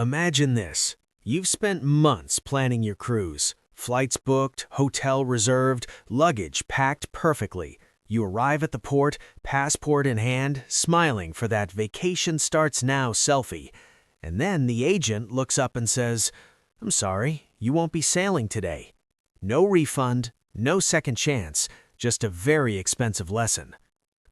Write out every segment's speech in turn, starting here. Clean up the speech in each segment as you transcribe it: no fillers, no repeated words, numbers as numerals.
Imagine this. You've spent months planning your cruise. Flights booked, hotel reserved, luggage packed perfectly. You arrive at the port, passport in hand, smiling for that vacation starts now selfie. And then the agent looks up and says, "I'm sorry, you won't be sailing today." No refund, no second chance, just a very expensive lesson.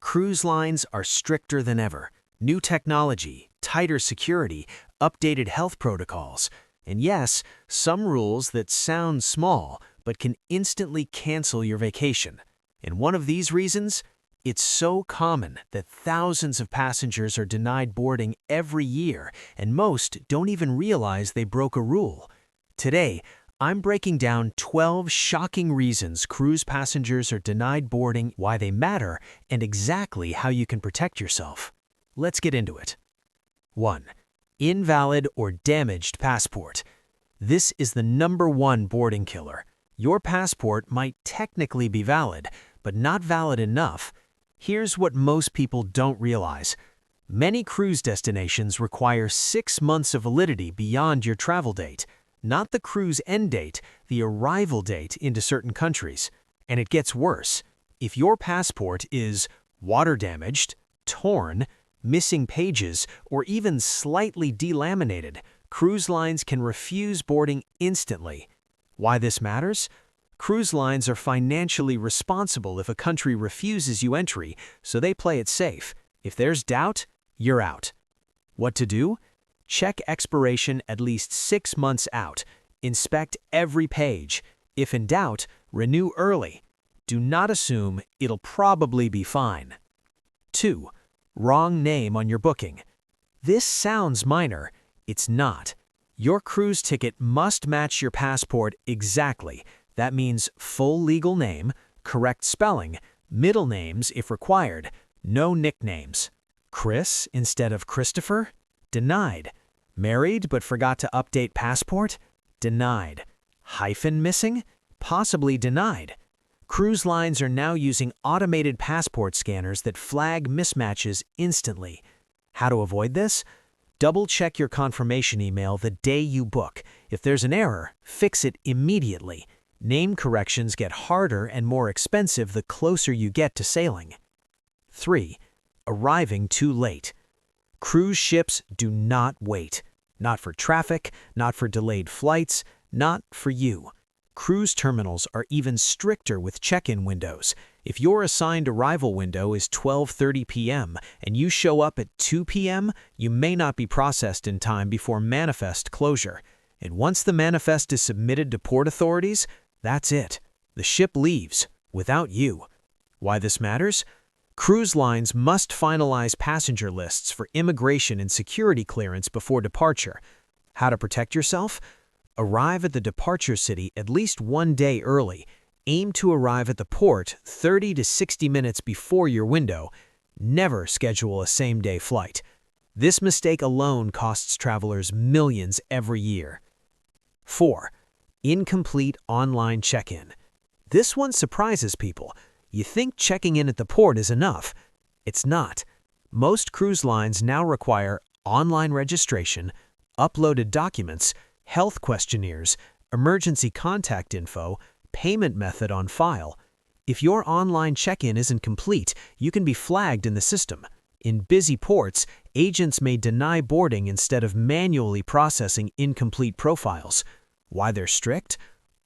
Cruise lines are stricter than ever. New technology, tighter security, updated health protocols, and yes, some rules that sound small but can instantly cancel your vacation. And one of these reasons? It's so common that thousands of passengers are denied boarding every year, and most don't even realize they broke a rule. Today, I'm breaking down 12 shocking reasons cruise passengers are denied boarding, why they matter, and exactly how you can protect yourself. Let's get into it. 1. Invalid or damaged passport. This is the #1 boarding killer. Your passport might technically be valid, but not valid enough. Here's what most people don't realize. Many cruise destinations require 6 months of validity beyond your travel date. Not the cruise end date, the arrival date into certain countries. And it gets worse. If your passport is water damaged, torn, missing pages, or even slightly delaminated, cruise lines can refuse boarding instantly. Why this matters? Cruise lines are financially responsible if a country refuses you entry, so they play it safe. If there's doubt, you're out. What to do? Check expiration at least 6 months out. Inspect every page. If in doubt, renew early. Do not assume it'll probably be fine. 2. Wrong name on your booking. This sounds minor. It's not. Your cruise ticket must match your passport exactly. That means full legal name, correct spelling, middle names if required, no nicknames. Chris instead of Christopher? Denied. Married but forgot to update passport? Denied. Hyphen missing? Possibly denied. Cruise lines are now using automated passport scanners that flag mismatches instantly. How to avoid this? Double-check your confirmation email the day you book. If there's an error, fix it immediately. Name corrections get harder and more expensive the closer you get to sailing. 3. Arriving too late. Cruise ships do not wait. Not for traffic, not for delayed flights, not for you. Cruise terminals are even stricter with check-in windows. If your assigned arrival window is 12:30 p.m. and you show up at 2 p.m., you may not be processed in time before manifest closure. And once the manifest is submitted to port authorities, that's it. The ship leaves, without you. Why this matters? Cruise lines must finalize passenger lists for immigration and security clearance before departure. How to protect yourself? Arrive at the departure city at least 1 day early. Aim to arrive at the port 30 to 60 minutes before your window. Never schedule a same-day flight. This mistake alone costs travelers millions every year. 4. Incomplete online check-in. This one surprises people. You think checking in at the port is enough. It's not. Most cruise lines now require online registration, uploaded documents, health questionnaires, emergency contact info, payment method on file. If your online check-in isn't complete, you can be flagged in the system. In busy ports, agents may deny boarding instead of manually processing incomplete profiles. Why they're strict?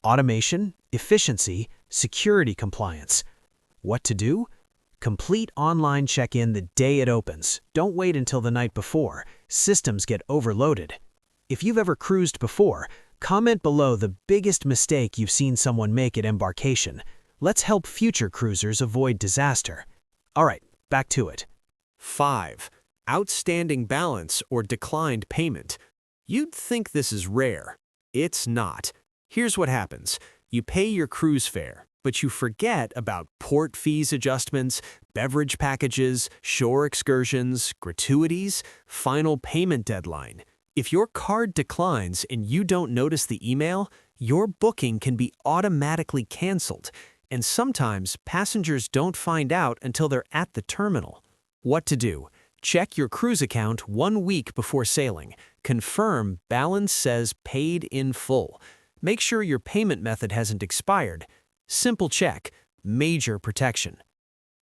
Automation, efficiency, security compliance. What to do? Complete online check-in the day it opens. Don't wait until the night before. Systems get overloaded. If you've ever cruised before, comment below the biggest mistake you've seen someone make at Embarkation. Let's help future cruisers avoid disaster. All right, back to it. 5. Outstanding balance or declined payment. You'd think this is rare. It's not. Here's what happens. You pay your cruise fare, but you forget about port fees adjustments, beverage packages, shore excursions, gratuities, final payment deadline. If your card declines and you don't notice the email, your booking can be automatically canceled, and sometimes passengers don't find out until they're at the terminal. What to do? Check your cruise account 1 week before sailing. Confirm balance says paid in full. Make sure your payment method hasn't expired. Simple check, major protection.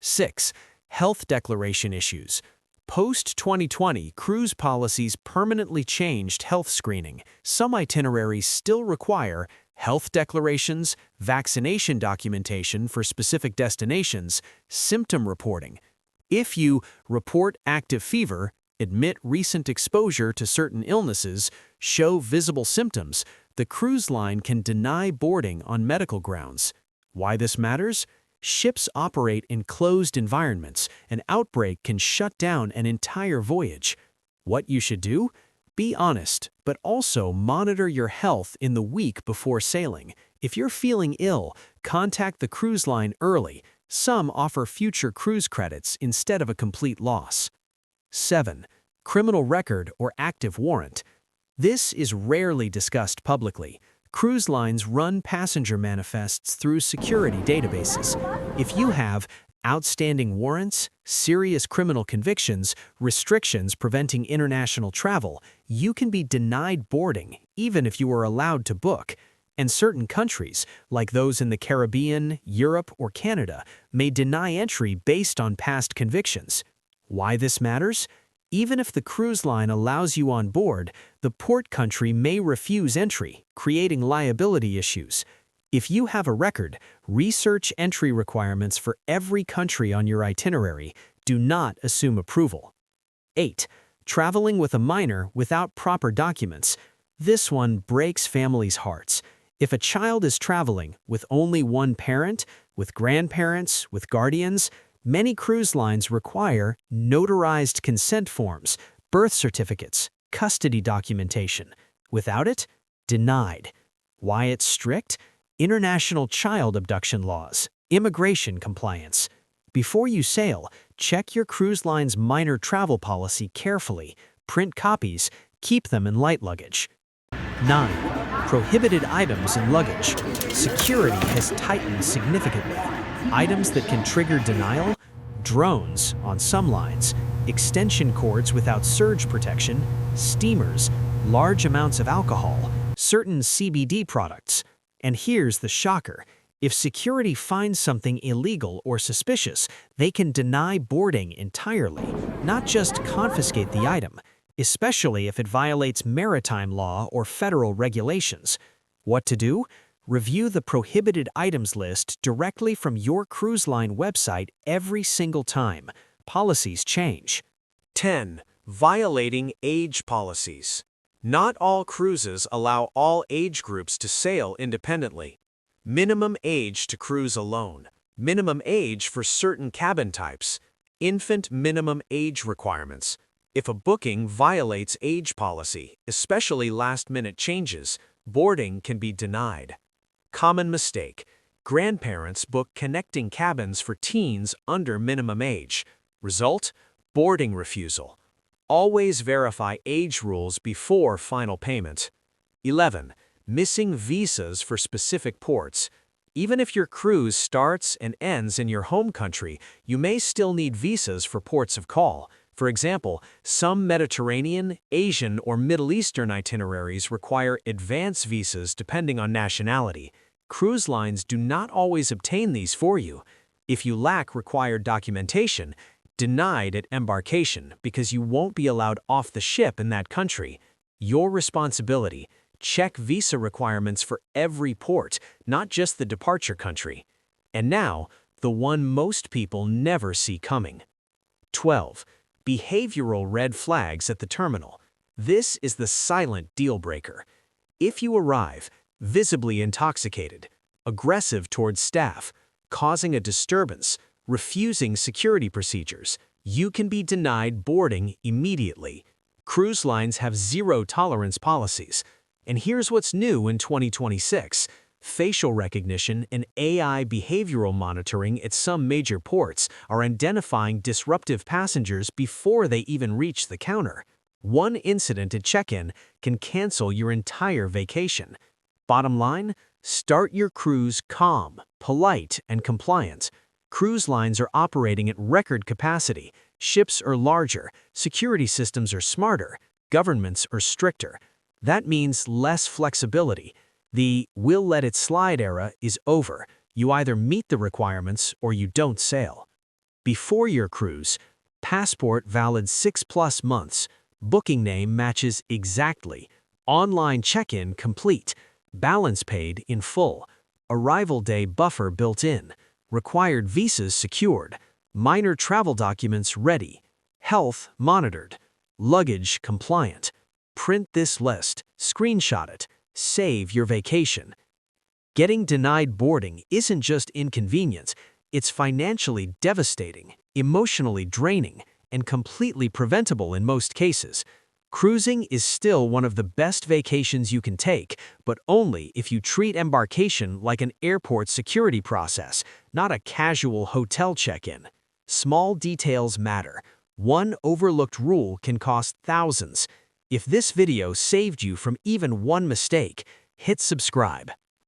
6. Health declaration issues. Post-2020, cruise policies permanently changed health screening. Some itineraries still require health declarations, vaccination documentation for specific destinations, symptom reporting. If you report active fever, admit recent exposure to certain illnesses, show visible symptoms, the cruise line can deny boarding on medical grounds. Why this matters? Ships operate in closed environments. An outbreak can shut down an entire voyage. What you should do? Be honest, but also monitor your health in the week before sailing. If you're feeling ill, contact the cruise line early. Some offer future cruise credits instead of a complete loss. 7. Criminal record or active warrant. This is rarely discussed publicly. Cruise lines run passenger manifests through security databases. If you have outstanding warrants, serious criminal convictions, restrictions preventing international travel, you can be denied boarding even if you are allowed to book. And certain countries, like those in the Caribbean, Europe, or Canada, may deny entry based on past convictions. Why this matters? Even if the cruise line allows you on board, the port country may refuse entry, creating liability issues. If you have a record, research entry requirements for every country on your itinerary. Do not assume approval. 8. Traveling with a minor without proper documents. This one breaks families' hearts. If a child is traveling with only one parent, with grandparents, with guardians, many cruise lines require notarized consent forms, birth certificates, custody documentation. Without it, denied. Why it's strict? International child abduction laws, immigration compliance. Before you sail, check your cruise line's minor travel policy carefully. Print copies, keep them in light luggage. 9. Prohibited items in luggage. Security has tightened significantly. Items that can trigger denial: drones on some lines, extension cords without surge protection, steamers, large amounts of alcohol, certain CBD products. And here's the shocker. If security finds something illegal or suspicious, they can deny boarding entirely, not just confiscate the item, especially if it violates maritime law or federal regulations. What to do? Review the prohibited items list directly from your cruise line website every single time. Policies change. 10. Violating age policies. Not all cruises allow all age groups to sail independently. Minimum age to cruise alone. Minimum age for certain cabin types. Infant minimum age requirements. If a booking violates age policy, especially last-minute changes, boarding can be denied. Common mistake. Grandparents book connecting cabins for teens under minimum age. Result: boarding refusal. Always verify age rules before final payment. 11. Missing visas for specific ports. Even if your cruise starts and ends in your home country, you may still need visas for ports of call. For example, some Mediterranean, Asian, or Middle Eastern itineraries require advance visas depending on nationality. Cruise lines do not always obtain these for you. If you lack required documentation, denied at embarkation because you won't be allowed off the ship in that country. Your responsibility. Check visa requirements for every port, not just the departure country. And now, the one most people never see coming. 12. Behavioral red flags at the terminal. This is the silent deal breaker. If you arrive visibly intoxicated, aggressive towards staff, causing a disturbance, refusing security procedures, you can be denied boarding immediately. Cruise lines have zero-tolerance policies. And here's what's new in 2026. Facial recognition and AI behavioral monitoring at some major ports are identifying disruptive passengers before they even reach the counter. One incident at check-in can cancel your entire vacation. Bottom line, start your cruise calm, polite, and compliant. Cruise lines are operating at record capacity. Ships are larger, security systems are smarter, governments are stricter. That means less flexibility. The "we'll let it slide" era is over. You either meet the requirements or you don't sail. Before your cruise, passport valid 6+ months, booking name matches exactly, online check-in complete, balance paid in full, arrival day buffer built in, required visas secured, minor travel documents ready, health monitored, luggage compliant. Print this list, screenshot it, save your vacation. Getting denied boarding isn't just inconvenience, it's financially devastating, emotionally draining, and completely preventable in most cases. Cruising is still one of the best vacations you can take, but only if you treat embarkation like an airport security process, not a casual hotel check-in. Small details matter. One overlooked rule can cost thousands. If this video saved you from even one mistake, hit subscribe.